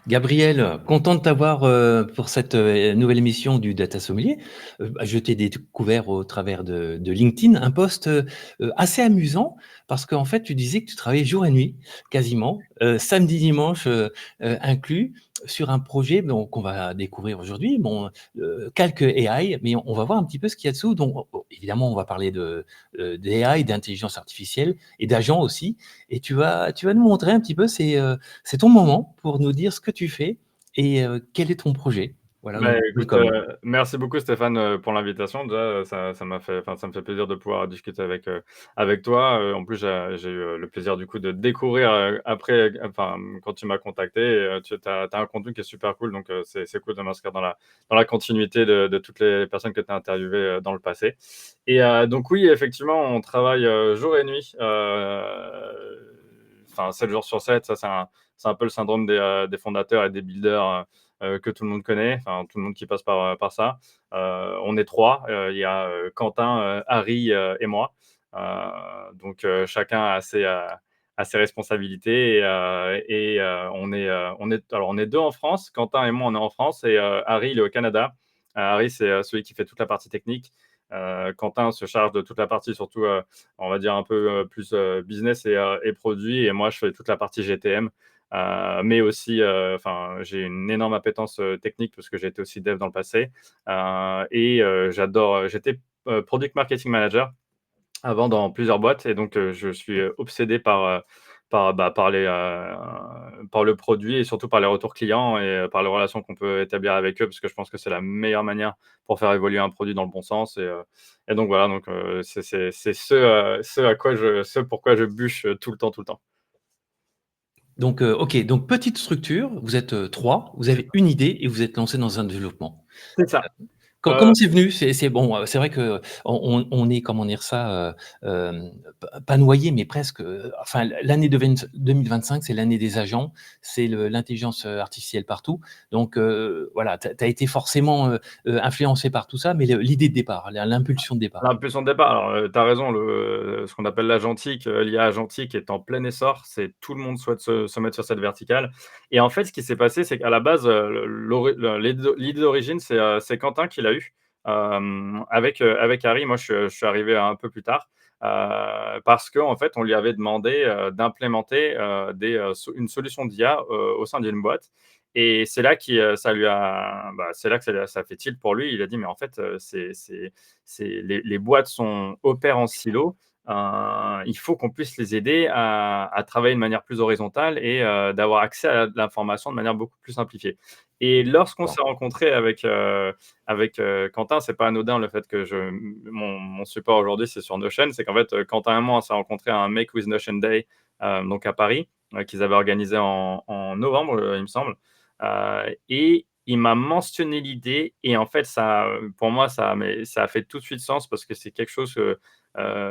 Gabriel, content de t'avoir pour cette nouvelle émission du Data Sommelier. Je t'ai découvert au travers de LinkedIn un post assez amusant parce qu'en fait, tu disais que tu travaillais jour et nuit, quasiment, samedi, dimanche inclus, sur un projet qu'on va découvrir aujourd'hui. Bon, calque AI, mais on va voir un petit peu ce qu'il y a dessous. Donc, évidemment, on va parler d'AI, d'intelligence artificielle et d'agents aussi. Et tu vas nous montrer un petit peu c'est ton moment pour nous dire ce que tu fais et quel est ton projet. Voilà, Bah, donc écoute, welcome. merci beaucoup Stéphane, pour l'invitation. Déjà, ça me fait plaisir de pouvoir discuter avec toi. En plus, j'ai eu le plaisir du coup de te découvrir, après, enfin, quand tu m'as contacté et tu as un contenu qui est super cool, donc c'est cool de m'inscrire dans la continuité de toutes les personnes que tu as interviewées, dans le passé et donc oui, effectivement, on travaille, jour et nuit, enfin 7 jours sur 7. Ça, c'est un peu le syndrome des fondateurs et des builders, que tout le monde connaît, enfin tout le monde qui passe par ça. On est trois, il y a Quentin, Harry et moi. Donc chacun a ses responsabilités on est deux en France. Quentin et moi, on est en France et Harry, il est au Canada. Harry, c'est celui qui fait toute la partie technique. Quentin se charge de toute la partie, surtout, on va dire un peu plus business et produit. Et moi, je fais toute la partie GTM. Mais aussi, enfin, j'ai une énorme appétence technique parce que j'ai été aussi dev dans le passé. J'étais product marketing manager avant dans plusieurs boîtes et donc je suis obsédé par le produit et surtout par les retours clients et par les relations qu'on peut établir avec eux parce que je pense que c'est la meilleure manière pour faire évoluer un produit dans le bon sens et donc voilà, donc c'est ce pourquoi je bûche tout le temps, tout le temps. Donc, ok, donc petite structure, vous êtes trois, vous avez une idée et vous êtes lancé dans un développement. C'est ça. Comment c'est venu? C'est bon, c'est vrai que on est, comment dire ça, pas noyé, mais presque. Enfin, l'année 2025, c'est l'année des agents, c'est l'intelligence artificielle partout. Donc voilà, tu as été forcément influencé par tout ça, mais l'idée de départ, l'impulsion de départ. L'impulsion de départ, alors, tu as raison, ce qu'on appelle l'agentique, l'IA agentique est en plein essor. C'est tout le monde souhaite se mettre sur cette verticale et en fait, ce qui s'est passé, c'est qu'à la base, l'idée d'origine, c'est Quentin qui l'a eu, avec Harry. Moi, je suis arrivé un peu plus tard, parce qu'en fait, on lui avait demandé, d'implémenter, une solution d'IA, au sein d'une boîte et c'est là c'est là que ça a fait tilt pour lui. Il a dit: «Mais en fait, les boîtes opèrent en silo. Il faut qu'on puisse les aider à travailler de manière plus horizontale et d'avoir accès à l'information de manière beaucoup plus simplifiée. Et lorsqu'on Bon. s'est rencontré avec Quentin, c'est pas anodin le fait que mon support aujourd'hui, c'est sur Notion. C'est qu'en fait, Quentin et moi, on s'est rencontrés à un Make with Notion Day, donc à Paris, qu'ils avaient organisé en novembre, il me semble. Et il m'a mentionné l'idée et en fait, pour moi, ça a fait tout de suite sens parce que c'est quelque chose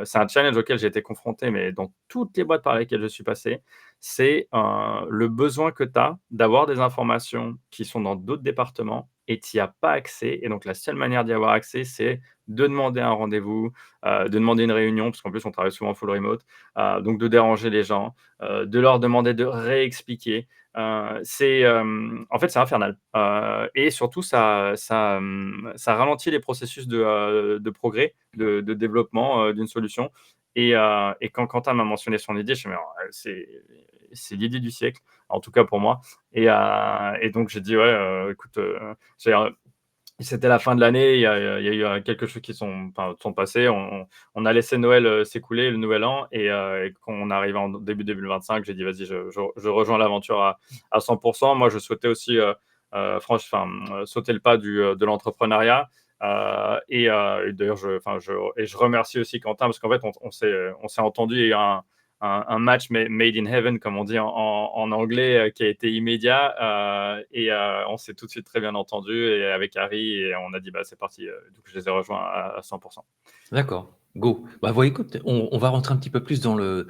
c'est un challenge auquel j'ai été confronté, mais dans toutes les boîtes par lesquelles je suis passé, c'est le besoin que tu as d'avoir des informations qui sont dans d'autres départements et tu n'y as pas accès. Et donc, la seule manière d'y avoir accès, c'est de demander un rendez-vous, de demander une réunion, parce qu'en plus, on travaille souvent en full remote, donc de déranger les gens, de leur demander de réexpliquer. En fait, c'est infernal, et surtout ça ralentit les processus de progrès, de développement, d'une solution et quand Quentin m'a mentionné son idée, je me suis dit: «Mais c'est l'idée du siècle», en tout cas pour moi et donc j'ai dit: «Ouais, écoute, j'ai c'était la fin de l'année, il y a eu quelques choses qui sont passées. On a laissé Noël s'écouler, le nouvel an, et quand on est arrivé en début 2025, j'ai dit vas-y, je rejoins l'aventure à 100%. Moi, je souhaitais aussi sauter le pas de l'entrepreneuriat. Et d'ailleurs, je remercie aussi Quentin parce qu'en fait, on s'est entendu. Il y a eu un match made in heaven, comme on dit en anglais, qui a été immédiat. On s'est tout de suite très bien entendu et avec Harry et on a dit bah, c'est parti. Donc je les ai rejoints à 100%. D'accord, go. Bah, voilà, écoute, on va rentrer un petit peu plus dans le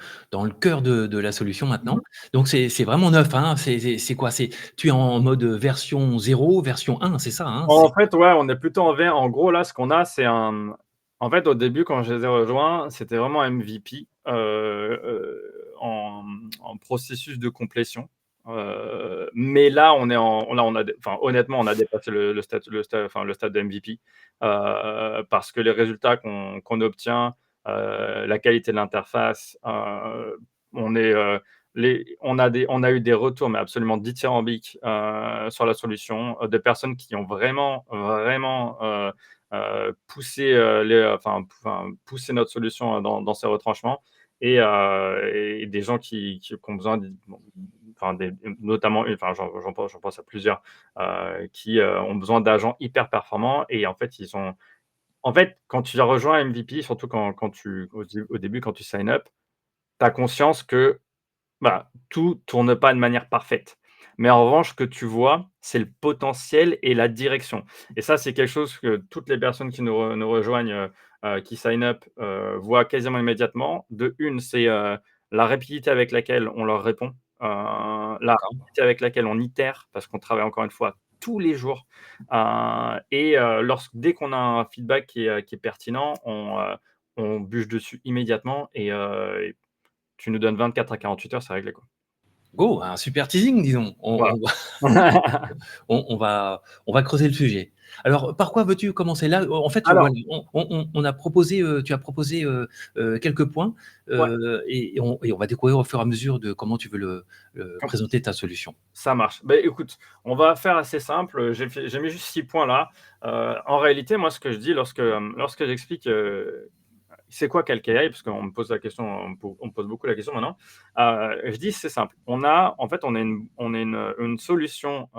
cœur de la solution maintenant. Donc c'est vraiment neuf, hein? C'est quoi? Tu es en mode version 0, version 1, c'est ça, hein? En fait, ouais, on est plutôt en vert. En gros, là, ce qu'on a, c'est un. En fait, au début, quand je les ai rejoints, c'était vraiment MVP en processus de complétion. Mais là, honnêtement, on a dépassé le stade de MVP, parce que les résultats qu'on obtient, la qualité de l'interface, on est, on a eu des retours, mais absolument dithyrambiques, sur la solution, de personnes qui ont vraiment, vraiment, poussé, poussé notre solution dans ses retranchements, et des gens qui ont besoin notamment, j'en pense à plusieurs, qui ont besoin d'agents hyper performants, et en fait, quand tu rejoins MVP, surtout quand au début, quand tu sign up, tu as conscience que, bah, tout tourne pas de manière parfaite. Mais en revanche, ce que tu vois, c'est le potentiel et la direction. Et ça, c'est quelque chose que toutes les personnes qui nous rejoignent, qui sign up, voient quasiment immédiatement. De une, c'est, la rapidité avec laquelle on leur répond, la D'accord. rapidité avec laquelle on itère, parce qu'on travaille encore une fois tous les jours. Dès qu'on a un feedback qui est pertinent, on bûche dessus immédiatement, et tu nous donnes 24 à 48 heures, c'est réglé, quoi. Go, un super teasing, disons. Voilà. On va creuser le sujet. Alors, par quoi veux-tu commencer? Là, en fait, Alors, voilà, on a proposé, tu as proposé, quelques points, ouais, et on va découvrir au fur et à mesure de comment tu veux com présenter ta solution. ça marche. Beh, écoute, on va faire assez simple. J'ai mis juste 6 points là. En réalité, moi, ce que je dis lorsque j'explique, c'est quoi Calc.AI? Parce qu'on me pose la question, on me pose beaucoup la question maintenant. Je dis: «C'est simple». On a une solution,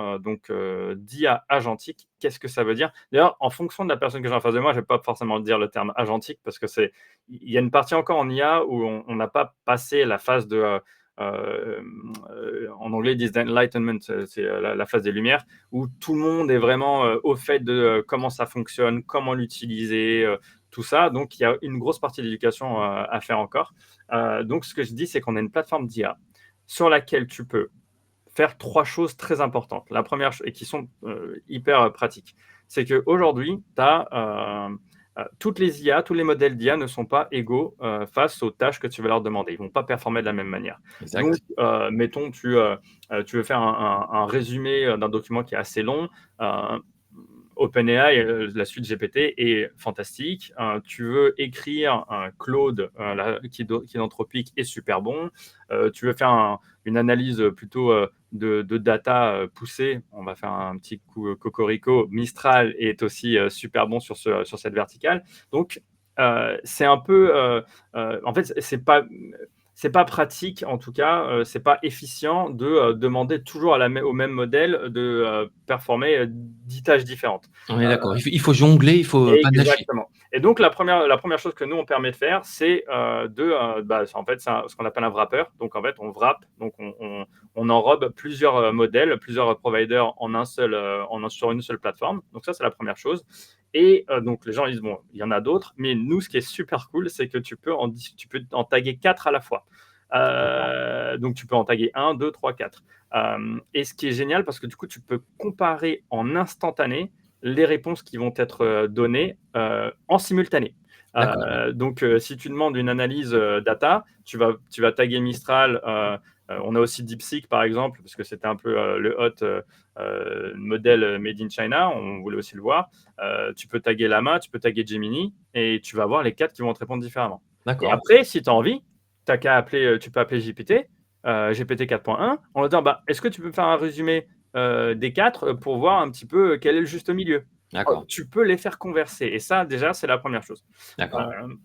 d'IA agentique. Qu'est-ce que ça veut dire? D'ailleurs, en fonction de la personne que j'ai en face de moi, je vais pas forcément dire le terme agentique, parce que il y a une partie encore en IA où on n'a pas passé la phase en anglais, ils disent d'enlightenment, c'est la phase des lumières, où tout le monde est vraiment, au fait de, comment ça fonctionne, comment l'utiliser, tout ça. Donc il y a une grosse partie d'éducation, à faire encore. Donc ce que je dis, c'est qu'on a une plateforme d'IA sur laquelle tu peux faire 3 choses très importantes. La première ch et qui sont, hyper, pratiques. C'est qu'aujourd'hui, tu as, toutes les IA, tous les modèles d'IA ne sont pas égaux, face aux tâches que tu vas leur demander. Ils vont pas performer de la même manière. Donc, Exact. mettons, tu veux faire un résumé, d'un document qui est assez long. heu OpenAI, la suite GPT est fantastique. Tu veux écrire un Claude, qui est d'Anthropic, est super bon. Tu veux faire une analyse plutôt, de data, poussée. On va faire un petit coup, cocorico. Mistral est aussi, super bon sur cette verticale. Donc, c'est un peu, en fait, c'est pas pratique, en tout cas, c'est pas efficient de, demander toujours au même modèle de, performer, 10 tâches différentes. On est Heu d'accord. Il faut jongler, il faut panacher. Exactement. Et donc la première chose que nous on permet de faire, c'est, en fait, c'est ce qu'on appelle un wrapper. Donc en fait, on wrap, donc on enrobe plusieurs, modèles, plusieurs, providers sur une seule plateforme. Donc ça, c'est la première chose. Et donc les gens disent: «Bon, il y en a d'autres», mais nous, ce qui est super cool, c'est que tu peux en taguer 4 à la fois. D'accord. Donc tu peux en taguer 1, 2, 3, 4. Et ce qui est génial, parce que du coup, tu peux comparer en instantané les réponses qui vont être, données, en simultané. D'accord, ouais. Si tu demandes une analyse, data, tu vas taguer Mistral. On a aussi DeepSeek, par exemple, parce que c'était un peu, le hot, modèle, made in China, on voulait aussi le voir. Tu peux taguer Llama, tu peux taguer Gemini, et tu vas avoir les 4 qui vont te répondre différemment. Et D'accord. après, si tu as envie, tu peux appeler GPT, GPT 4.1, en leur disant: «Bah, est-ce que tu peux me faire un résumé, des 4, pour voir un petit peu quel est le juste milieu?» D'accord. Tu peux les faire converser, et ça, déjà, c'est la première chose. D'accord. Hem,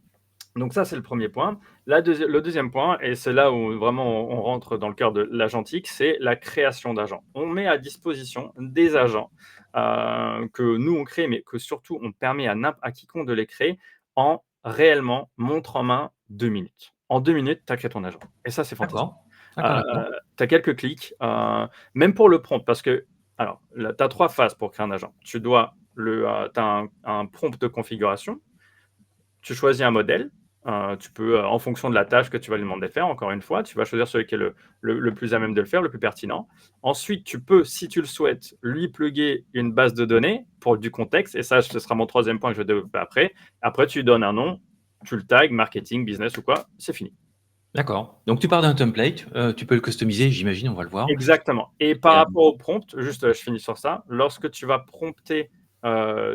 donc ça, c'est le premier point. Le deuxième point, et c'est là où vraiment on rentre dans le cœur de l'agentique, c'est la création d'agents. On met à disposition des agents, que nous on crée, mais que surtout on permet à quiconque de les créer en réellement montre en main 2 minutes. En 2 minutes, tu as créé ton agent, et ça, c'est fantastique. D'accord. D'accord, d'accord. Tu as quelques clics, même pour le prompt, parce que alors là, tu as 3 phases pour créer un agent. Tu as un prompt de configuration. Tu choisis un modèle, tu peux, en fonction de la tâche que tu vas lui demander de faire, encore une fois, tu vas choisir celui qui est le plus à même de le faire, le plus pertinent. Ensuite, tu peux, si tu le souhaites, lui plugger une base de données pour du contexte, et ça, ce sera mon troisième point que je vais développer après. Après, tu lui donnes un nom, tu le tags, marketing, business ou quoi, c'est fini. D'accord. Donc tu pars d'un template, tu peux le customiser, j'imagine, on va le voir. Exactement. Et par Et rapport au prompt, juste, je finis sur ça. Lorsque tu vas prompter, tu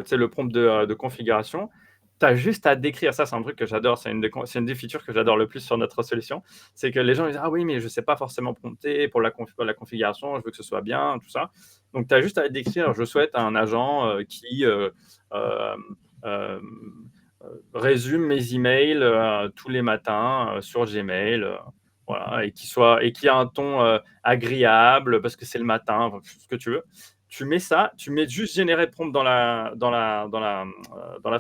sais, le prompt de configuration, tu as juste à décrire ça, c'est un truc que j'adore, c'est une des features que j'adore le plus sur notre solution. C'est que les gens disent: «Ah oui, mais je sais pas forcément prompter pour la configuration, je veux que ce soit bien», tout ça. Donc tu as juste à décrire: «Je souhaite un agent, qui, hem, hem, résume mes emails, tous les matins, sur Gmail», voilà, et qui a un ton agréable parce que c'est le matin, enfin, ce que tu veux. Tu mets ça, tu mets juste générer prompt dans la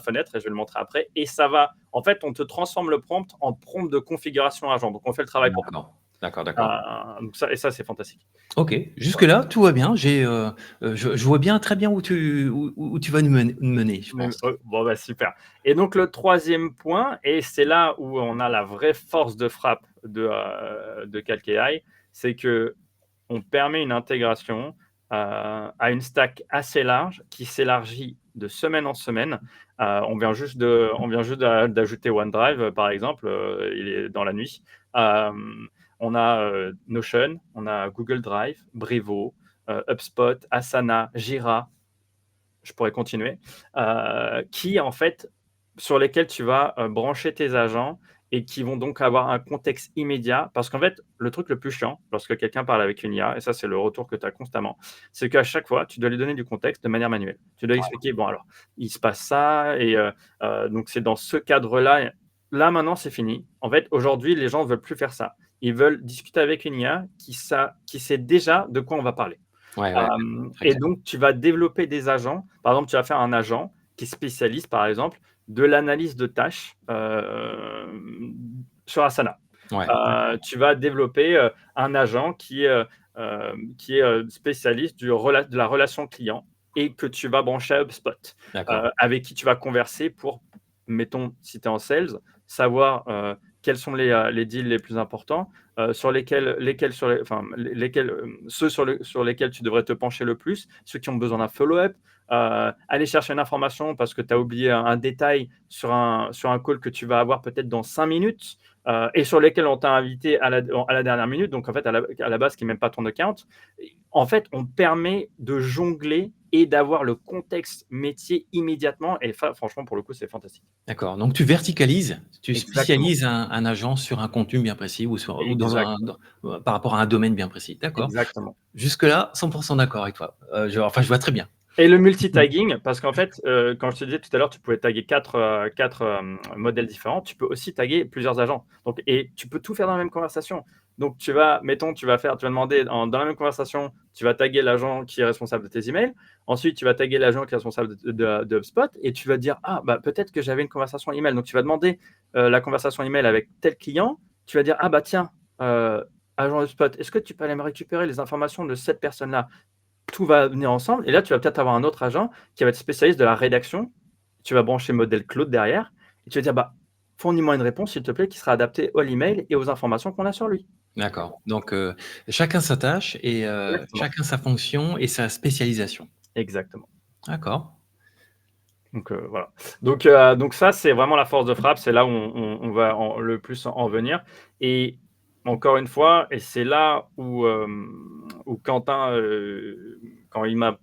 fenêtre et je vais le montrer après. Et ça va, en fait, on te transforme le prompt en prompt de configuration agent. Donc on fait le travail pour toi. d'accord, d'accord, d'accord. Donc ça, et ça, c'est fantastique. OK, jusque-là, tout va bien. Je vois bien, très bien où tu vas nous mener, je pense. Bon, bah, super. Et donc le troisième point, et c'est là où on a la vraie force de frappe de CalcAI, c'est que on permet une intégration à une stack assez large qui s'élargit de semaine en semaine. On vient juste d'ajouter OneDrive, par exemple, il est dans la nuit. Euh, on a Notion, on a Google Drive, Brevo, HubSpot, Asana, Jira, je pourrais continuer, qui en fait, sur lesquels tu vas brancher tes agents et qui vont donc avoir un contexte immédiat. Parce qu'en fait, le truc le plus chiant, lorsque quelqu'un parle avec une IA, et ça c'est le retour que tu as constamment, c'est qu'à chaque fois, tu dois lui donner du contexte de manière manuelle. Tu dois expliquer, bon alors, il se passe ça, et donc c'est dans ce cadre-là. Là maintenant, c'est fini. En fait, aujourd'hui, les gens ne veulent plus faire ça. Ils veulent discuter avec une IA qui sait déjà de quoi on va parler. Ouais, ouais, très Et clair. donc, tu vas développer des agents. Par exemple, tu vas faire un agent qui spécialise, par exemple, de l'analyse de tâches sur Asana. Ouais, Tu vas développer un agent qui est spécialiste de la relation client et que tu vas brancher à HubSpot, d'accord. avec qui tu vas converser pour, mettons, si tu es en sales, savoir quels sont les deals les plus importants, sur ceux sur lesquels tu devrais te pencher le plus, ceux qui ont besoin d'un follow-up, aller chercher une information parce que tu as oublié un détail sur un call que tu vas avoir peut-être dans 5 minutes, et sur lesquels on t'a invité à la dernière minute, donc en fait à la base qui n'est même pas ton account. En fait, on permet de jongler et d'avoir le contexte métier immédiatement, et franchement, pour le coup, c'est fantastique. D'accord, donc tu verticalises, tu Exactement, spécialises un agent sur un contenu bien précis ou exact, par rapport à un domaine bien précis. D'accord. exactement. Jusque-là, 100 d'accord avec toi. Je vois très bien. Et le Mmh. multitagging, parce qu'en fait, quand je te disais tout à l'heure, tu pouvais taguer quatre modèles différents, tu peux aussi taguer plusieurs agents. Donc, et tu peux tout faire dans la même conversation. Donc, mettons, tu vas demander dans la même conversation, tu vas taguer l'agent qui est responsable de tes emails. Ensuite, tu vas taguer l'agent qui est responsable de HubSpot, et tu vas dire, ah, bah, peut-être que j'avais une conversation email. Donc, tu vas demander la conversation email avec tel client. Tu vas dire, ah, bah, tiens, agent HubSpot, est-ce que tu peux aller me récupérer les informations de cette personne-là? Tout va venir ensemble. Et là, tu vas peut-être avoir un autre agent qui va être spécialiste de la rédaction. Tu vas brancher modèle Claude derrière. Et tu vas dire, bah, fournis-moi une réponse, s'il te plaît, qui sera adaptée à l'email et aux informations qu'on a sur lui. D'accord, donc chacun sa tâche et Exactement. chacun sa fonction et sa spécialisation. Exactement. D'accord. Donc voilà. Donc ça, c'est vraiment la force de frappe. C'est là où on va le plus en venir. Et encore une fois, et c'est là où Quentin, quand il m'a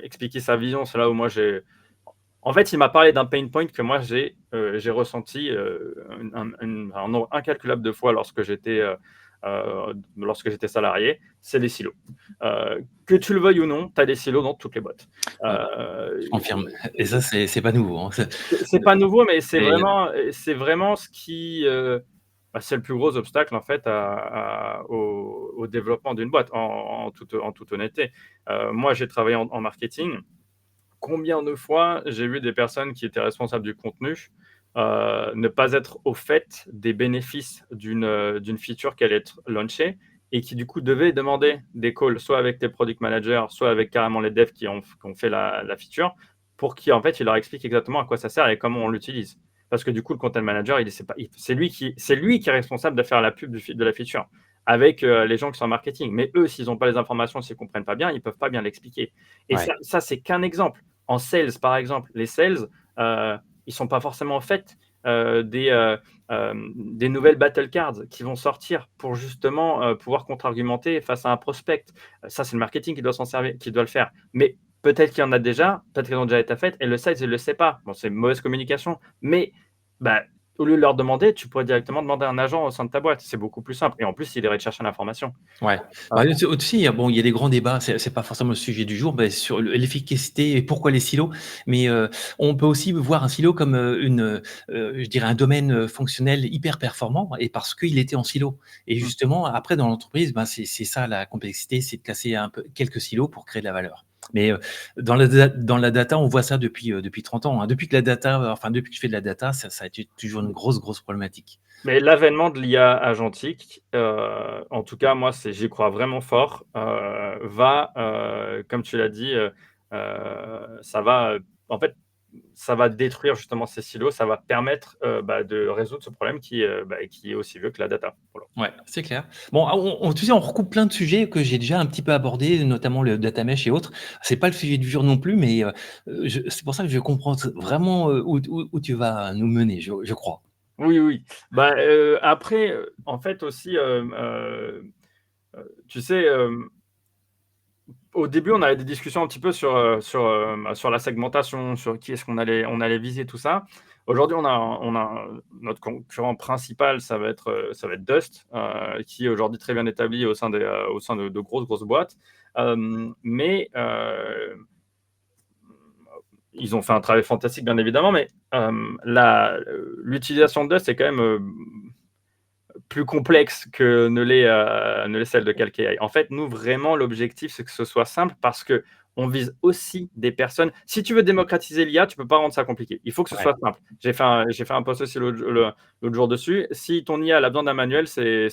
expliqué sa vision, c'est là où moi j'ai. En fait, il m'a parlé d'un pain point que moi j'ai ressenti un nombre incalculable de fois lorsque j'étais salarié, c'est les silos. Que tu le veuilles ou non, tu as des silos dans toutes les boîtes. Ouais, je confirme et ça c'est pas nouveau, hein. C'est pas nouveau, mais C'est c'est vraiment ce qui, c'est le plus gros obstacle en fait au développement d'une boîte, en toute honnêteté. Moi, j'ai travaillé en marketing. Combien de fois j'ai vu des personnes qui étaient responsables du contenu ne pas être au fait des bénéfices d'une feature qui allait être launchée, et qui du coup devaient demander des calls soit avec tes product managers, soit avec carrément les devs qui ont fait la feature, pour qu'ils en fait, ils leur expliquent exactement à quoi ça sert et comment on l'utilise. Parce que du coup, le content manager, c'est lui qui est responsable de faire la pub de la feature avec les gens qui sont en marketing. Mais eux, s'ils n'ont pas les informations, s'ils ne comprennent pas bien, ils ne peuvent pas bien l'expliquer. Et ouais, ça c'est qu'un exemple. En sales, par exemple, les sales, ils ne sont pas forcément faits des nouvelles battle cards qui vont sortir pour justement pouvoir contre-argumenter face à un prospect. Ça, c'est le marketing qui doit s'en servir, qui doit le faire. Mais peut-être qu'il y en a déjà, peut-être qu'elles ont déjà été faites, et le site, il ne le sait pas. Bon, c'est une mauvaise communication, mais bah, au lieu de leur demander, tu pourrais directement demander à un agent au sein de ta boîte. C'est beaucoup plus simple. Et en plus, il irait te chercher l'information. Ouais. Ah, Bah, aussi, bon, il y a des grands débats, c'est pas forcément le sujet du jour, mais sur l'efficacité et pourquoi les silos. Mais on peut aussi voir un silo comme je dirais un domaine fonctionnel hyper performant, et parce qu'il était en silo. Et mm. justement, après, dans l'entreprise, ben, c'est ça la complexité, c'est de casser un peu quelques silos pour créer de la valeur. Mais dans la data, on voit ça depuis 30 ans, hein. Depuis que la data, enfin depuis que je fais de la data, ça a été toujours une grosse problématique. Mais l'avènement de l'IA agentique, en tout cas, moi, j'y crois vraiment fort, comme tu l'as dit, ça va, en fait, ça va détruire justement ces silos, ça va permettre, de résoudre ce problème qui est aussi vieux que la data, pour le coup. Ouais, c'est clair. Bon, tu sais, on recoupe plein de sujets que j'ai déjà un petit peu abordés, notamment le data mesh et autres. C'est pas le sujet du jour non plus, mais c'est pour ça que je comprends vraiment où tu vas nous mener, je crois. Oui, oui. Après, en fait aussi, tu sais, au début, on avait des discussions un petit peu sur la segmentation, sur qui est-ce qu'on allait viser, tout ça. Aujourd'hui, notre concurrent principal, ça va être Dust, qui est aujourd'hui très bien établi au sein de grosses boîtes. Mais ils ont fait un travail fantastique, bien évidemment, mais l'utilisation de Dust est quand même plus complexe que ne l'est celle de CalcAI. En fait, nous, vraiment, l'objectif, c'est que ce soit simple parce que on vise aussi des personnes. Si tu veux démocratiser l'IA, tu peux pas rendre ça compliqué. Il faut que ce Ouais. soit simple. J'ai fait un post aussi l'autre jour dessus. Si ton IA a besoin d'un manuel, c'est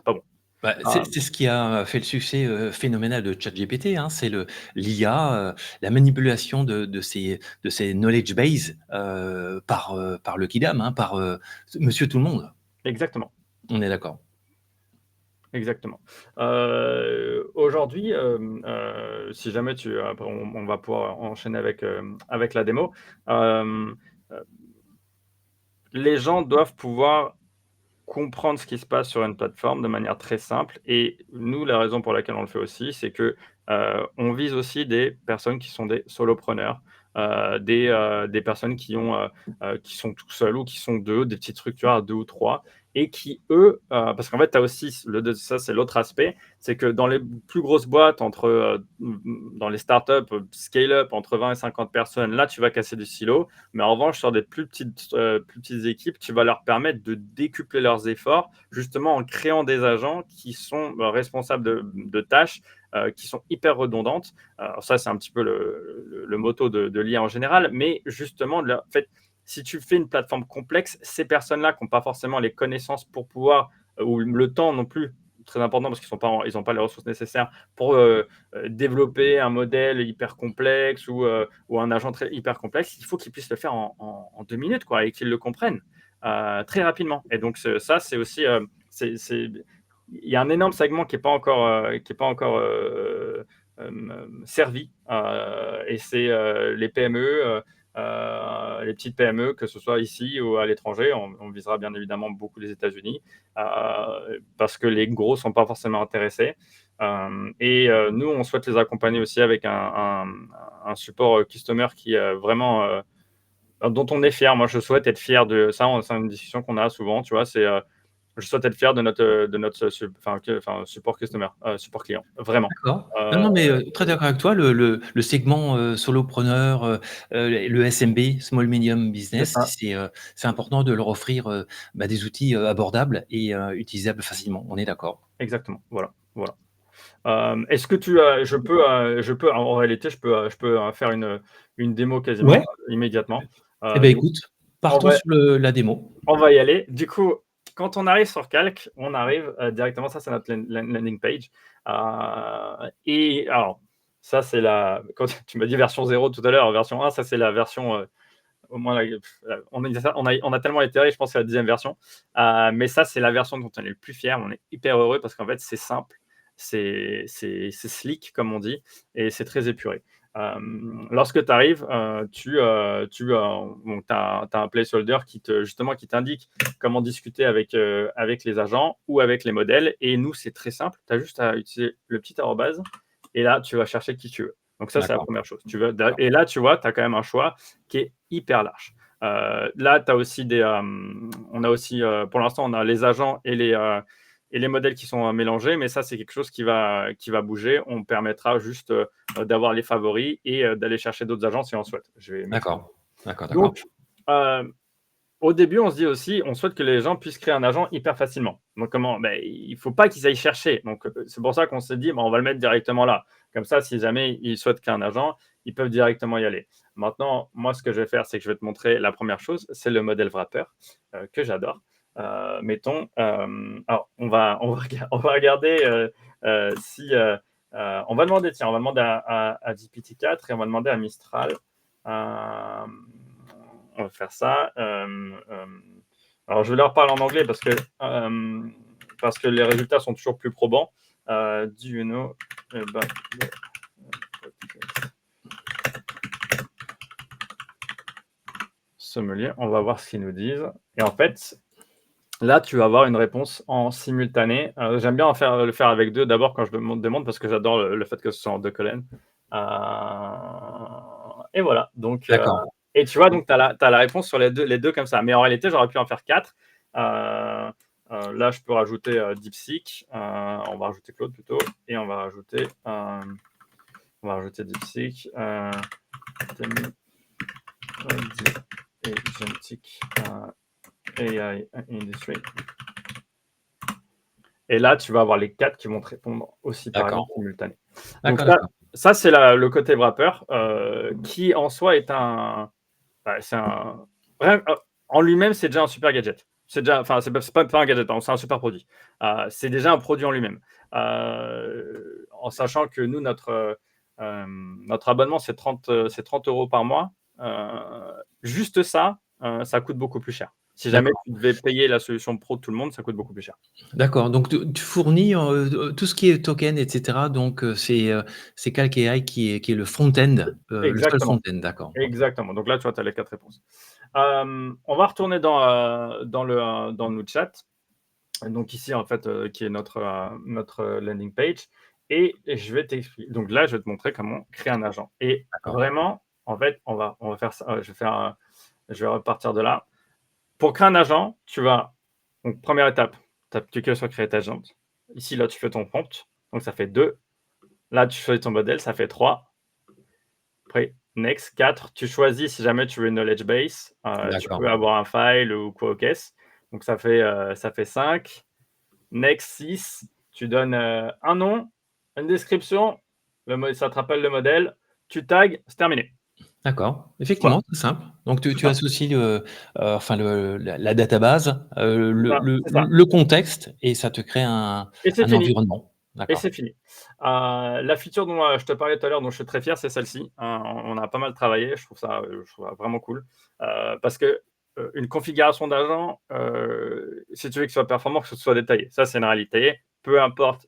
pas bon. Bah, Ah, c'est ce qui a fait le succès phénoménal de ChatGPT, hein. C'est l'IA, la manipulation de ces knowledge base par le Kidam, hein, par Monsieur Tout le Monde. exactement. On est d'accord. Exactement. Aujourd'hui, si jamais après on va pouvoir enchaîner avec la démo. Hem, heu, les gens doivent pouvoir comprendre ce qui se passe sur une plateforme de manière très simple, et nous, la raison pour laquelle on le fait aussi, c'est que, on vise aussi des personnes qui sont des solopreneurs, des personnes qui sont tout seuls ou qui sont 2, des petites structures à 2 ou 3, et qui eux, parce qu'en fait, tu as aussi ça, c'est l'autre aspect, c'est que dans les plus grosses boîtes dans les startups, scale-up entre 20 et 50 personnes, là, tu vas casser du silo. Mais en revanche, sur des plus petites équipes, tu vas leur permettre de décupler leurs efforts, justement en créant des agents qui sont responsables de tâches qui sont hyper redondantes. Alors ça, c'est un petit peu le motto de l'IA en général, mais justement, en fait, si tu fais une plateforme complexe, ces personnes-là qui n'ont pas forcément les connaissances pour pouvoir, ou le temps non plus, très important parce qu'ils n'ont pas les ressources nécessaires pour développer un modèle hyper complexe ou un agent hyper complexe, il faut qu'ils puissent le faire en 2 minutes, quoi, et qu'ils le comprennent très rapidement. Et donc, ça, c'est aussi. Il y a un énorme segment qui n'est pas encore servi, et c'est les PME. Les petites PME, que ce soit ici ou à l'étranger, on visera bien évidemment beaucoup les États-Unis, parce que les gros ne sont pas forcément intéressés. Nous, on souhaite les accompagner aussi avec un support customer qui est vraiment dont on est fier. Moi, je souhaite être fier de ça. C'est une discussion qu'on a souvent, tu vois. Je souhaite être fier de notre support customer, support client, vraiment. D'accord. Non, Euh, non, mais très d'accord avec toi. Le segment solopreneur, le SMB, Small Medium c'est Business, ça, c'est important de leur offrir des outils abordables et utilisables facilement. On est d'accord. exactement. Voilà, voilà. Est-ce que je peux, en réalité, je peux faire une démo quasiment Ouais. immédiatement. Eh ben Donc, écoute, on partons va, sur la démo. on va y aller. Du coup, quand on arrive sur Calc, on arrive directement. Ça, c'est notre landing page. Et alors, ça, c'est quand tu m'as dit version 0 tout à l'heure, version 1, ça, c'est la version. Au moins, on a tellement itéré, je pense que c'est la 10e version. Mais ça, c'est la version dont on est le plus fier. On est hyper heureux parce qu'en fait, c'est simple, c'est slick, comme on dit, et c'est très épuré. Lorsque tu arrives, tu as un placeholder justement qui t'indique comment discuter avec les agents ou avec les modèles. Et nous, c'est très simple. Tu as juste à utiliser le petit arrobase et là, tu vas chercher qui tu veux. Donc ça, c'est la D'accord. première chose. Et là, tu vois, tu as quand même un choix qui est hyper large. Là, tu as aussi on a aussi, pour l'instant, on a les agents et les modèles qui sont mélangés, mais ça, c'est quelque chose qui va bouger. On permettra juste d'avoir les favoris et d'aller chercher d'autres agents si on souhaite. Je vais mettre... D'accord. D'accord. D'accord. Donc, au début, on se dit aussi, on souhaite que les gens puissent créer un agent hyper facilement. Donc, comment? Il ne faut pas qu'ils aillent chercher. Donc, c'est pour ça qu'on s'est dit, on va le mettre directement là. Comme ça, si jamais ils souhaitent créer un agent, ils peuvent directement y aller. Maintenant, moi, ce que je vais faire, c'est que je vais te montrer la première chose, c'est le modèle wrapper que j'adore. Mettons, alors, on va regarder si... on va demander, tiens, on va demander à GPT-4 et on va demander à Mistral. On va faire ça. Alors, je vais leur parler en anglais parce que les résultats sont toujours plus probants. Do you know about the sommelier? On va voir ce qu'ils nous disent. Et en fait, là, tu vas avoir une réponse en simultané. J'aime bien le faire avec deux d'abord quand je demande parce que j'adore le fait que ce soit en deux colonnes. Et voilà. Donc, D'accord. et tu vois, donc tu as la réponse sur les deux comme ça. Mais en réalité, j'aurais pu en faire 4. Là, je peux rajouter DeepSeek. On va rajouter Claude plutôt. Et on va rajouter DeepSeek. Agentic AI Industry. Et là, tu vas avoir les 4 qui vont te répondre aussi par exemple simultané. Donc ça c'est le côté wrapper qui en soi est en lui-même, c'est déjà un super gadget. C'est déjà, enfin, c'est pas un gadget, c'est un super produit. C'est déjà un produit en lui-même. En sachant que nous, notre abonnement, c'est 30 € par mois. Juste ça, ça coûte beaucoup plus cher. Si jamais tu devais payer la solution pro de tout le monde, ça coûte beaucoup plus cher. D'accord, donc tu fournis, tout ce qui est token et cetera, donc c'est Calc AI qui est le front-end, le seul Exactement. front-end, d'accord. Exactement. Donc là, tu vois, tu as les 4 réponses. On va retourner dans le chat. Donc ici, en fait, qui est notre landing page. Et je vais t'expliquer. Donc là, je vais te montrer comment créer un agent. Et vraiment, en fait, on va faire ça. Je vais repartir de là. Pour créer un agent, donc première étape, tu cliques sur Create Agent. Ici, là, tu fais ton prompt. Donc ça fait 2. Là, tu choisis ton modèle, ça fait 3. Après, next, 4. Tu choisis si jamais tu veux une knowledge base. Tu peux avoir un file ou quoi au caisse. Donc ça fait 5. Next, 6. Tu donnes un nom, une description. Ça te rappelle le modèle. Tu tags, c'est terminé. D'accord, effectivement, c'est simple. Donc tu associes la database, le contexte et ça te crée un environnement. Et D'accord. c'est fini. La feature dont je te parlais tout à l'heure, dont je suis très fier, c'est celle-ci. On a pas mal travaillé. Je trouve ça vraiment cool. Parce que une configuration d'agent, si tu veux que ce soit performant, que ce soit détaillé. Ça, c'est une réalité. Peu importe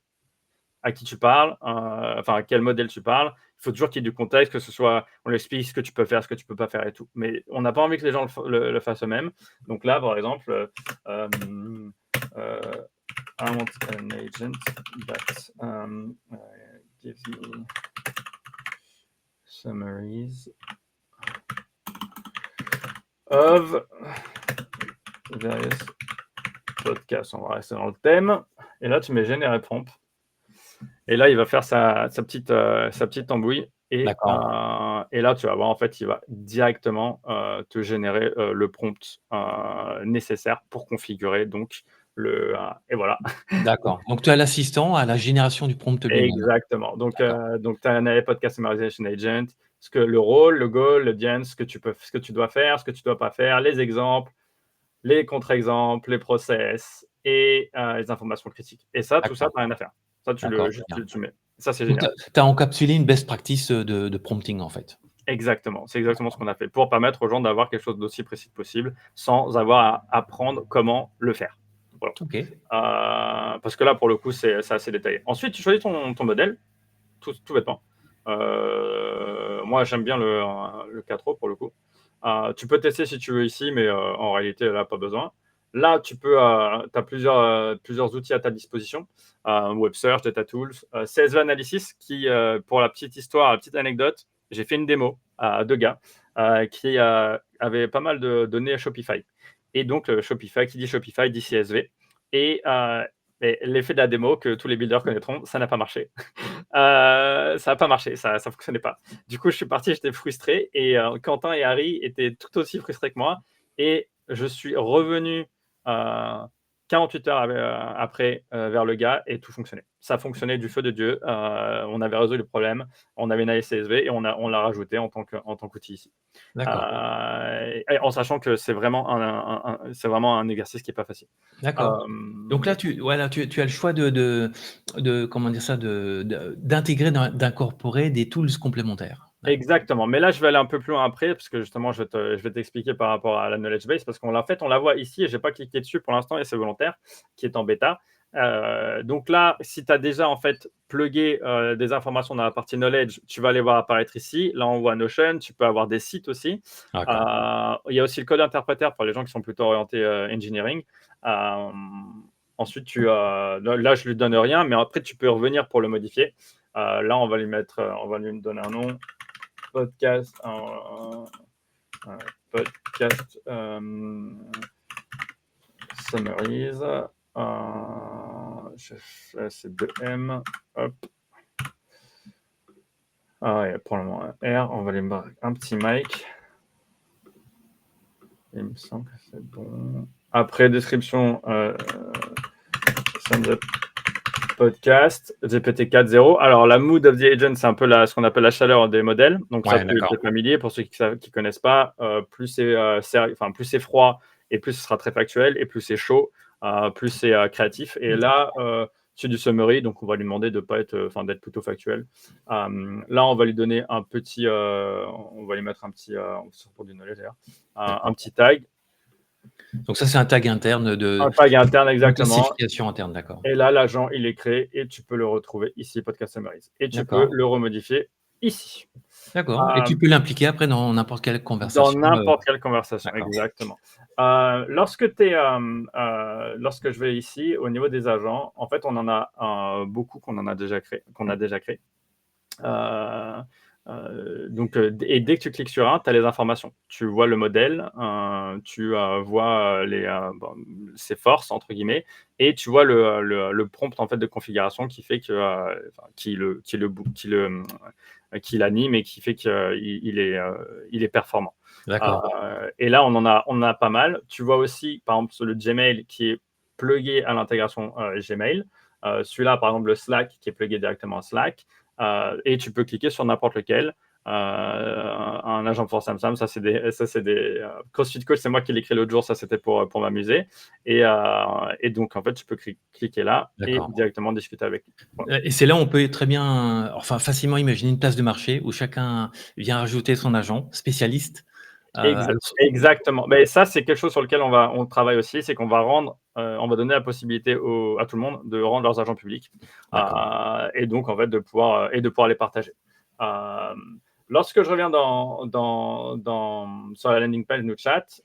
à qui tu parles, à quel modèle tu parles, il faut toujours qu'il y ait du contexte, que ce soit, on explique ce que tu peux faire, ce que tu peux pas faire et tout. Mais on n'a pas envie que les gens le fassent eux-mêmes. Donc là, par exemple, I want an agent that gives me summaries of various podcasts. On va rester dans le thème. Et là, tu mets générer prompt. Et là, il va faire sa petite tambouille. Et là, tu vas voir, en fait, il va directement te générer le prompt nécessaire pour configurer donc et voilà. D'accord. Donc tu as l'assistant à la génération du prompt lui-même. Exactement. Donc tu as un AI Podcast Summarization Agent, le rôle, le goal, l'audience, ce que tu dois faire, ce que tu dois pas faire, les exemples, les contre-exemples, les process et les informations critiques. Et ça, tout ça, tu n'as rien à faire. Ça, tu mets. Ça, c'est génial. Tu as encapsulé une best practice de prompting, en fait. Exactement. C'est exactement ce qu'on a fait pour permettre aux gens d'avoir quelque chose d'aussi précis que possible sans avoir à apprendre comment le faire. Voilà. Parce que là, pour le coup, c'est assez détaillé. Ensuite, tu choisis ton modèle, tout bêtement. moi, j'aime bien le 4O pour le coup. Tu peux tester si tu veux ici, mais en réalité, là, pas besoin. Là, tu as plusieurs outils à ta disposition. Web Search, Data Tools, CSV Analysis, qui, pour la petite histoire, la petite anecdote, j'ai fait une démo à 2 gars qui avaient pas mal de données à Shopify. Et donc, Shopify, qui dit Shopify, dit CSV. Et l'effet de la démo, que tous les builders connaîtront, ça n'a pas marché. Ça n'a pas marché, ça ne fonctionnait pas. Du coup, je suis parti, j'étais frustré. Et Quentin et Harry étaient tout aussi frustrés que moi. Et je suis revenu 48 heures après vers le gars et tout fonctionnait. Ça fonctionnait du feu de Dieu. On avait résolu le problème. On avait une ASCSV et on l'a rajouté en tant qu'outil ici. D'accord. En sachant que c'est vraiment un exercice qui n'est pas facile. D'accord. Donc là, tu as le choix de comment dire ça, d'intégrer, d'incorporer des tools complémentaires. Exactement. Mais là, je vais aller un peu plus loin après, parce que justement, je vais t'expliquer par rapport à la knowledge base, parce qu'on la voit ici, et je n'ai pas cliqué dessus pour l'instant, et c'est volontaire, qui est en bêta. Donc là, si tu as déjà en fait plugué des informations dans la partie knowledge, tu vas les voir apparaître ici. Là, on voit Notion, tu peux avoir des sites aussi. D'accord. Il y a aussi le code interpréteur pour les gens qui sont plutôt orientés engineering. Ensuite, là, je lui donne rien, mais après, tu peux revenir pour le modifier. Là, on va lui donner un nom. Podcast summaries. Je fais c'est 2M. Hop. Ouais, pour le moment, R, on va lui mettre un petit mic. Il me semble que c'est bon. Après, description, podcast, GPT 4.0. Alors, la mood of the agent, c'est un peu ce qu'on appelle la chaleur des modèles. Donc, ça, tu es familier. Pour ceux qui ne connaissent pas, plus c'est froid et plus ce sera très factuel, et plus c'est chaud, plus c'est créatif. Et là, c'est du summary, donc on va lui demander d'être plutôt factuel. Là, on va lui donner un petit, on va lui mettre un petit, pour du knowledge d'ailleurs, un petit tag. Donc ça, c'est un tag interne Un tag interne, exactement. Classification interne, d'accord. Et là, l'agent, il est créé et tu peux le retrouver ici, Podcast Summaries. Et tu peux le remodifier ici. D'accord. Et tu peux l'impliquer après dans n'importe quelle conversation. Dans n'importe quelle conversation, exactement. Lorsque je vais ici, au niveau des agents, en fait, on en a beaucoup qu'on a déjà créé. Et dès que tu cliques sur un, tu as les informations. Tu vois le modèle, tu vois ses forces, entre guillemets, et tu vois le prompt en fait, de configuration qui fait qui l'anime et qui fait qu'il est performant. Et là, on en a pas mal. Tu vois aussi, par exemple, le Gmail qui est plugué à l'intégration Gmail. Celui-là, par exemple, le Slack qui est plugué directement à Slack. Et tu peux cliquer sur n'importe lequel. Un agent pour Samsung, ça c'est des CrossFit Coach, c'est moi qui l'ai créé l'autre jour, ça c'était pour m'amuser. Et donc en fait, tu peux cliquer là et directement discuter avec lui. Voilà. Et c'est là où on peut très bien, facilement imaginer une place de marché où chacun vient rajouter son agent spécialiste. Exactement. Mais ça, c'est quelque chose sur lequel on travaille aussi, c'est qu'on va on va donner la possibilité à tout le monde de rendre leurs agents publics et donc en fait de pouvoir les partager. Lorsque je reviens sur la landing page de chat,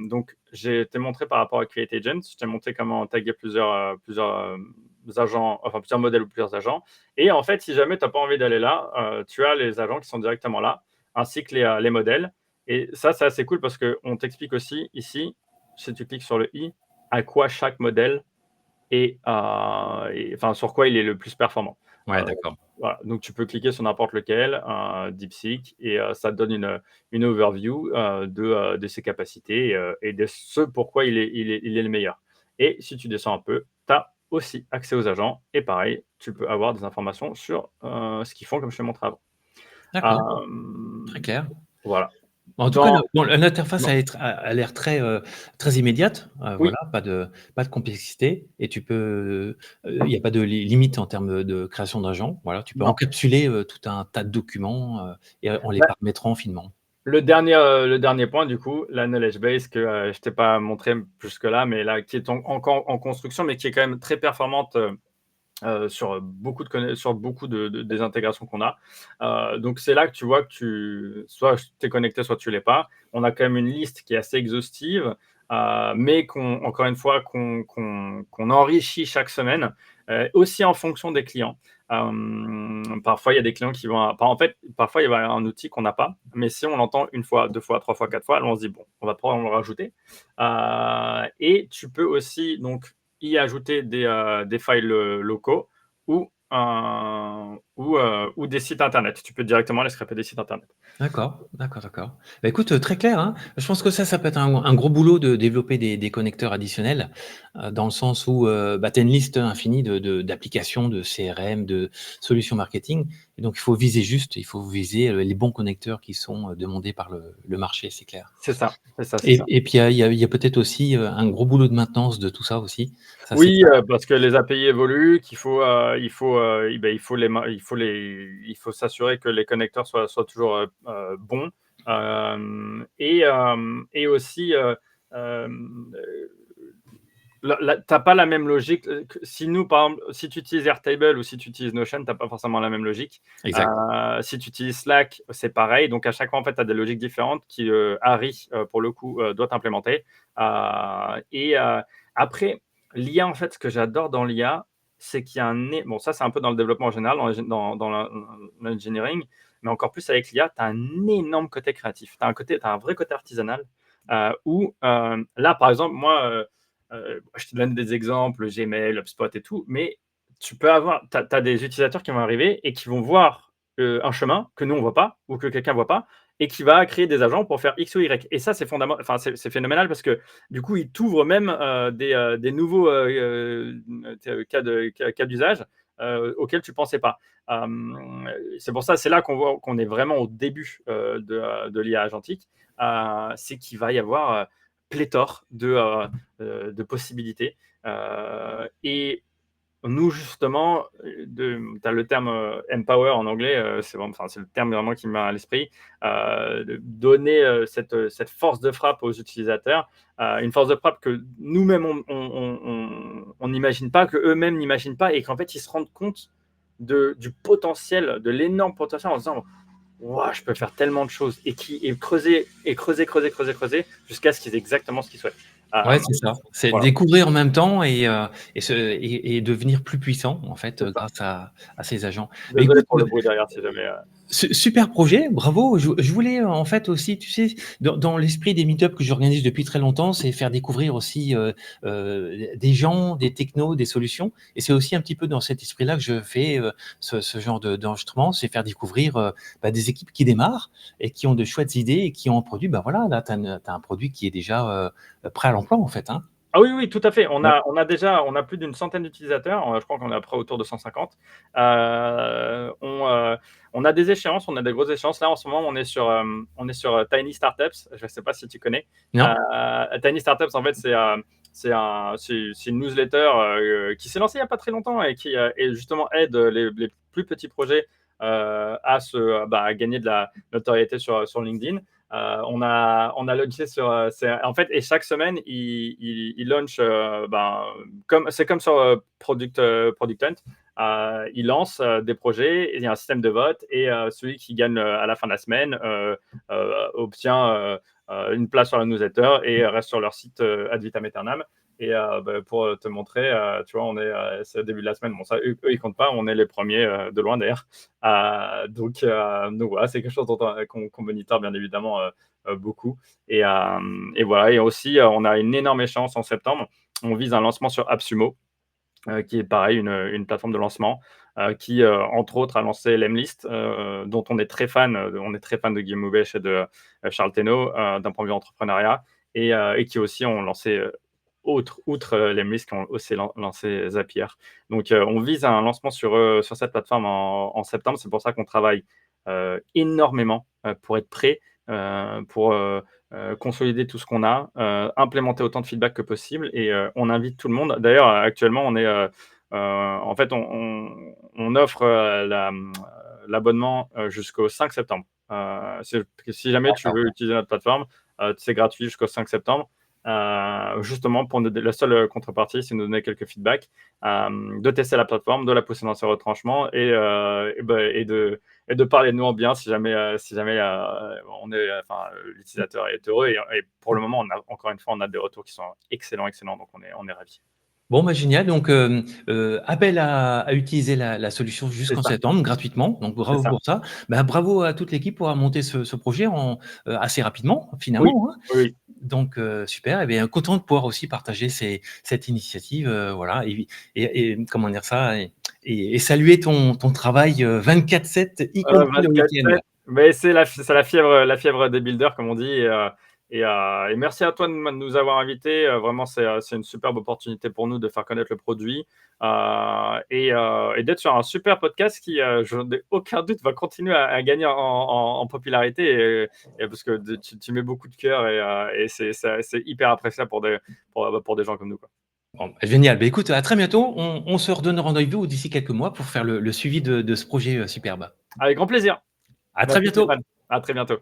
donc j'ai été montré par rapport à Create Agents, je t'ai montré comment taguer plusieurs agents, enfin plusieurs modèles ou plusieurs agents. Et en fait, si jamais tu n'as pas envie d'aller là, tu as les agents qui sont directement là, ainsi que les modèles. Et ça, c'est assez cool parce qu'on t'explique aussi ici, si tu cliques sur le i, à quoi chaque modèle sur quoi il est le plus performant. Ouais, d'accord. Voilà. Donc, tu peux cliquer sur n'importe lequel, DeepSeek, et ça te donne une overview de ses capacités et de ce pourquoi il est le meilleur. Et si tu descends un peu, tu as aussi accès aux agents. Et pareil, tu peux avoir des informations sur ce qu'ils font, comme je te montré avant. D'accord. Très clair. Voilà. En tout cas, l'interface a l'air très immédiate. Oui. Voilà, pas de complexité, et il n'y a pas de limite en termes de création d'agents. Voilà, tu peux encapsuler tout un tas de documents et en les paramétrant finement. Le dernier point, du coup, la knowledge base que je t'ai pas montré jusque-là, mais là, qui est en construction, mais qui est quand même très performante sur beaucoup des intégrations qu'on a. Donc c'est là que tu vois que soit tu es connecté, soit tu l'es pas. On a quand même une liste qui est assez exhaustive, mais encore une fois, qu'on enrichit chaque semaine, aussi en fonction des clients. Parfois, il y a des clients qui vont. En fait, parfois, il y a un outil qu'on n'a pas, mais si on l'entend une fois, deux fois, trois fois, quatre fois, alors on se dit, bon, on va pouvoir le rajouter. Et tu peux aussi donc y ajouter des files locaux ou, ou des sites internet. Tu peux directement les scraper des sites internet. D'accord, d'accord, d'accord. Bah, écoute, très clair, hein. Je pense que ça peut être un gros boulot de développer des connecteurs additionnels, dans le sens où, bah, tu as une liste infinie d'applications, de CRM, de solutions marketing et donc il faut viser juste, il faut viser, les bons connecteurs qui sont, demandés par le marché, c'est clair. C'est ça, c'est ça, c'est ça. Et puis il y a peut-être aussi, un gros boulot de maintenance de tout ça aussi. Ça, c'est Oui, pas parce que les API évoluent, il faut s'assurer que les connecteurs soient toujours bons. Et aussi, t'as pas la même logique. Si nous, par exemple, si tu utilises Airtable ou si tu utilises Notion, t'as pas forcément la même logique. exact. Si tu utilises Slack, c'est pareil. Donc, à chaque fois, en fait, tu as des logiques différentes qui Harry, pour le coup, doit implémenter. Et après, l'IA, en fait, ce que j'adore dans l'IA, c'est qu'il y a bon, ça, c'est un peu dans le développement en général, dans l'engineering, mais encore plus avec l'IA, tu as un énorme côté créatif. Tu as un vrai côté artisanal où, là, par exemple, moi, je te donne des exemples, Gmail, HubSpot et tout, mais tu as des utilisateurs qui vont arriver et qui vont voir un chemin que nous on voit pas ou que quelqu'un voit pas et qui va créer des agents pour faire X ou Y. Et ça, c'est fondamental, enfin, c'est phénoménal parce que du coup, il t'ouvre même des nouveaux cas d'usage auxquels tu pensais pas. C'est pour ça, c'est là qu'on voit qu'on est vraiment au début de l'IA agentique. C'est qu'il va y avoir pléthore de possibilités. Et nous, justement, tu as le terme empower en anglais, c'est le terme vraiment qui me vient à l'esprit, de donner cette force de frappe aux utilisateurs, une force de frappe que nous-mêmes, on n'imagine pas, qu'eux-mêmes n'imaginent pas, et qu'en fait, ils se rendent compte du potentiel, de l'énorme potentiel en se disant, wow, je peux faire tellement de choses, et creuser, jusqu'à ce qu'ils aient exactement ce qu'ils souhaitent. Ouais, c'est ça. C'est Voilà, découvrir en même temps et devenir plus puissant, en fait, c'est ça. grâce à ces agents. Mais Désolé écoute, pour le bruit derrière, si jamais. super projet, bravo. Je voulais en fait aussi, tu sais, dans l'esprit des meet-up que j'organise depuis très longtemps, c'est faire découvrir aussi des gens, des technos, des solutions. Et c'est aussi un petit peu dans cet esprit-là que je fais ce genre d'enregistrement, c'est faire découvrir bah, des équipes qui démarrent et qui ont de chouettes idées et qui ont un produit. Bah voilà, là, tu as, un produit qui est déjà prêt à l'emploi en fait. Hein. Ah oui, oui, tout à fait. Ouais. On a plus d'une centaine d'utilisateurs. Je crois qu'on est après autour de 150. On a des échéances, on a des grosses échéances. Là, en ce moment, on est sur Tiny Startups. Je ne sais pas si tu connais. Non? Tiny Startups, en fait, c'est une newsletter qui s'est lancée il n'y a pas très longtemps et qui et justement aide les plus petits projets à gagner de la notoriété sur LinkedIn. On a launché en fait, et chaque semaine, il launch, c'est comme sur Product Hunt. Il lance des projets, il y a un système de vote, et celui qui gagne à la fin de la semaine obtient une place sur la newsletter et reste sur leur site ad vitam aeternam. Et pour te montrer, tu vois, c'est le début de la semaine. Bon, ça, eux, ils comptent pas, on est les premiers de loin d'ailleurs. Donc voilà, c'est quelque chose qu'on monitor bien évidemment beaucoup. Et voilà, et aussi, on a une énorme échéance en septembre. On vise un lancement sur AppSumo, qui est pareil, une plateforme de lancement qui, entre autres, a lancé l'Emlist, dont on est très fan. On est très fan de Guillaume Houbèche et de Charles Thénault d'un point de vue entrepreneuriat, et qui aussi ont lancé, outre l'Emlist, qui ont aussi lancé Zapier. Donc, on vise un lancement sur cette plateforme en septembre. C'est pour ça qu'on travaille énormément pour être prêt, pour consolider tout ce qu'on a, implémenter autant de feedback que possible, et on invite tout le monde. D'ailleurs, actuellement, en fait, on offre l'abonnement jusqu'au 5 septembre. Si jamais tu veux utiliser notre plateforme, c'est gratuit jusqu'au 5 septembre. justement pour la seule contrepartie, c'est nous donner quelques feedbacks, de tester la plateforme, de la pousser dans ses retranchements et de parler de nous en bien si jamais l'utilisateur est heureux. Et pour le moment, encore une fois, on a des retours qui sont excellents, donc on est ravis. Bon, bah, génial. Donc, appel à utiliser la solution C'est jusqu'en ça, septembre gratuitement. Donc, c'est bravo ça. pour ça. Bah, bravo à toute l'équipe pour avoir monté ce projet assez rapidement, Oui, finalement, hein. oui. Donc, super. Et bien, content de pouvoir aussi partager cette initiative, voilà. Et comment dire ça? Et saluer ton travail 24/7, y compris le week-end. 24/7, mais c'est la fièvre des builders, comme on dit. Et merci à toi de nous avoir invités. Vraiment, c'est une superbe opportunité pour nous de faire connaître le produit et d'être sur un super podcast qui, je n'ai aucun doute, va continuer à gagner en popularité parce que tu mets beaucoup de cœur et c'est hyper appréciable pour des gens comme nous, quoi. Bon, bah, génial. Bah, écoute, à très bientôt. On se redonne rendez-vous d'ici quelques mois pour faire le suivi de ce projet superbe. Avec grand plaisir. À très Merci bientôt. Stéphane. À très bientôt.